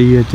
DH